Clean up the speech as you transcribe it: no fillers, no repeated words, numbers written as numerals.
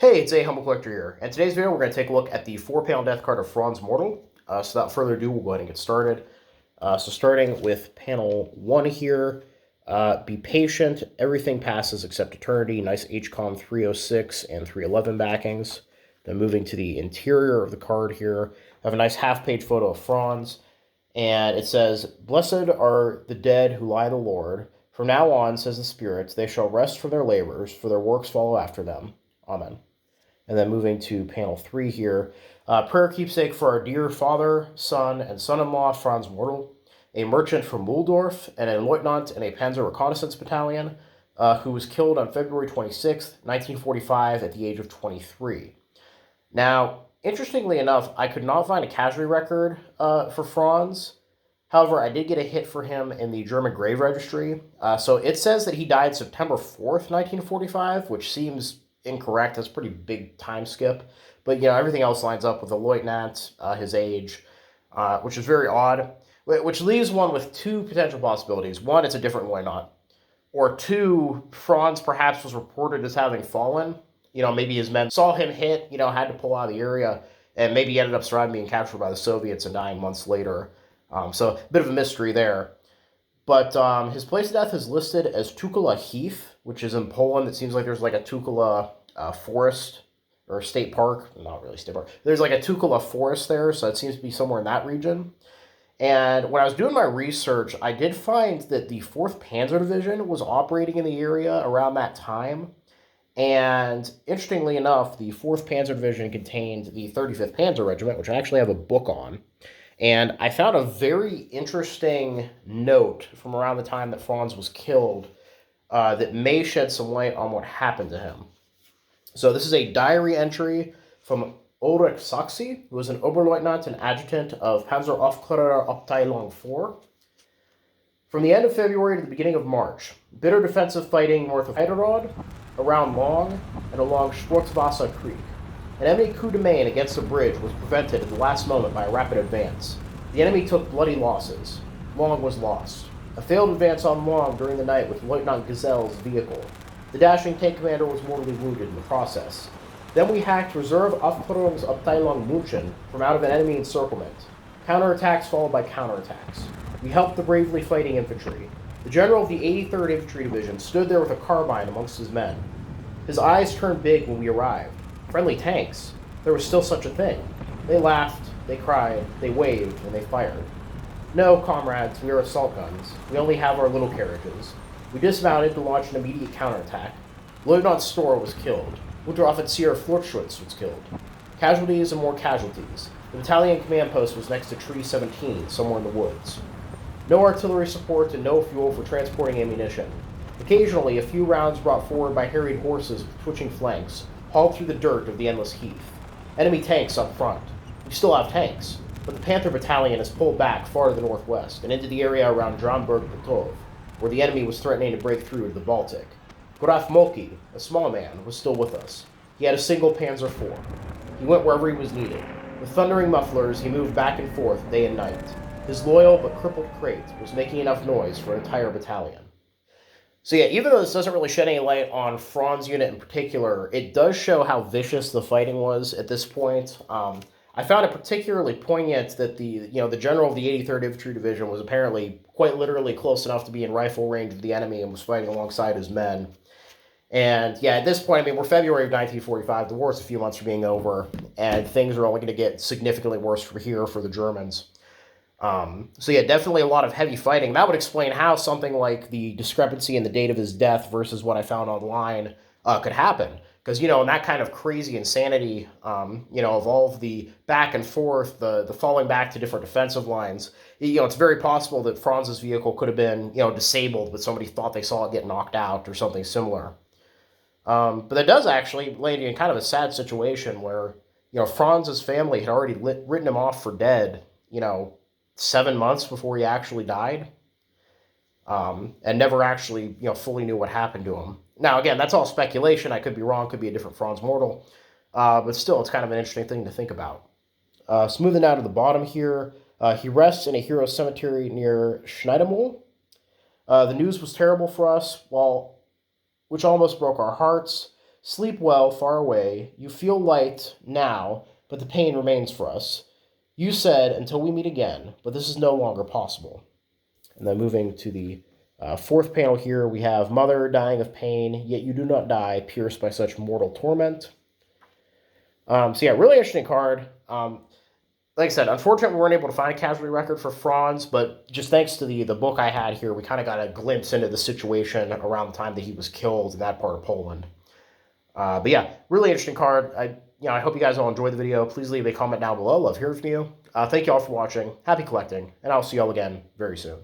Hey, it's A Humble Collector here. In today's video, we're going to take a look at the 4-panel death card of Franz Mortl. So without further ado, we'll go ahead and get started. So starting with panel 1 here, be patient. Everything passes except eternity. Nice HCOM 306 and 311 backings. Then moving to the interior of the card here, I have a nice half-page photo of Franz. And it says, "Blessed are the dead who lie in the Lord. From now on, says the Spirit, they shall rest from their labors, for their works follow after them. Amen." And then moving to panel 3 here, prayer keepsake for our dear father, son, and son-in-law, Franz Mortl, a merchant from Muhldorf, and a Leutnant in a Panzer Reconnaissance Battalion, who was killed on February 26th, 1945, at the age of 23. Now, interestingly enough, I could not find a casualty record for Franz. However, I did get a hit for him in the German grave registry. So it says that he died September 4th, 1945, which seems incorrect. That's a pretty big time skip. But, everything else lines up with the Leutnant, his age, which is very odd. Which leaves one with two potential possibilities. One, it's a different Leutnant. Or two, Franz perhaps was reported as having fallen. Maybe his men saw him hit, had to pull out of the area, and maybe ended up surviving being captured by the Soviets and dying months later. So a bit of a mystery there. But his place of death is listed as Tuchola Heath, which is in Poland. It seems like there's like a Tuchola forest or state park. Not really state park. There's like a Tuchola forest there, so it seems to be somewhere in that region. And when I was doing my research, I did find that the 4th Panzer Division was operating in the area around that time. And interestingly enough, the 4th Panzer Division contained the 35th Panzer Regiment, which I actually have a book on. And I found a very interesting note from around the time that Franz was killed that may shed some light on what happened to him. So this is a diary entry from Ulrich Sachse, who was an Oberleutnant and adjutant of Panzer Abteilung 4. From the end of February to the beginning of March, bitter defensive fighting north of Heiderod, around Long, and along Sportswasser Creek. An enemy coup de main against the bridge was prevented at the last moment by a rapid advance. The enemy took bloody losses. Long was lost. A failed advance on Long during the night with Lieutenant Gazelle's vehicle. The dashing tank commander was mortally wounded in the process. Then we hacked Reserve Aufklärungsabteilung München from out of an enemy encirclement. Counterattacks followed by counterattacks. We helped the bravely fighting infantry. The general of the 83rd Infantry Division stood there with a carbine amongst his men. His eyes turned big when we arrived. Friendly tanks. There was still such a thing. They laughed, they cried, they waved, and they fired. No, comrades, we are assault guns. We only have our little carriages. We dismounted to launch an immediate counterattack. Leutnant Storr was killed. Unteroffizier Florschwitz was killed. Casualties and more casualties. The battalion command post was next to Tree 17, somewhere in the woods. No artillery support and no fuel for transporting ammunition. Occasionally, a few rounds brought forward by harried horses with twitching flanks hauled through the dirt of the endless heath. Enemy tanks up front. We still have tanks, but the Panther Battalion is pulled back far to the northwest and into the area around Dramberg-Petov, where the enemy was threatening to break through to the Baltic. Graf Moltke, a small man, was still with us. He had a single Panzer IV. He went wherever he was needed. With thundering mufflers, he moved back and forth day and night. His loyal but crippled crate was making enough noise for an entire battalion. So yeah, even though this doesn't really shed any light on Franz's unit in particular, it does show how vicious the fighting was at this point. I found it particularly poignant that the general of the 83rd Infantry Division was apparently quite literally close enough to be in rifle range of the enemy and was fighting alongside his men. And yeah, at this point, we're February of 1945. The war's a few months from being over, and things are only going to get significantly worse for the Germans. So yeah, definitely a lot of heavy fighting. That would explain how something like the discrepancy in the date of his death versus what I found online could happen. Because, in that kind of crazy insanity, of all of the back and forth, the falling back to different defensive lines, it's very possible that Franz's vehicle could have been, disabled, but somebody thought they saw it get knocked out or something similar. But that does actually land you in kind of a sad situation where, Franz's family had already written him off for dead, 7 months before he actually died, and never actually, fully knew what happened to him. Now, again, that's all speculation. I could be wrong. Could be a different Franz Mortl. But still, it's kind of an interesting thing to think about. Smoothing down to the bottom here, he rests in a hero cemetery near Schneidemühl. The news was terrible for us, which almost broke our hearts. Sleep well, far away. You feel light now, but the pain remains for us. You said, until we meet again, but this is no longer possible. And then moving to the fourth panel here, we have Mother dying of pain, yet you do not die, pierced by such mortal torment. So yeah, really interesting card. Like I said, unfortunately, we weren't able to find a casualty record for Franz, but just thanks to the book I had here, we kind of got a glimpse into the situation around the time that he was killed in that part of Poland. But yeah, really interesting card. I hope you guys all enjoyed the video. Please leave a comment down below. Love hearing from you. Thank you all for watching. Happy collecting, and I'll see you all again very soon.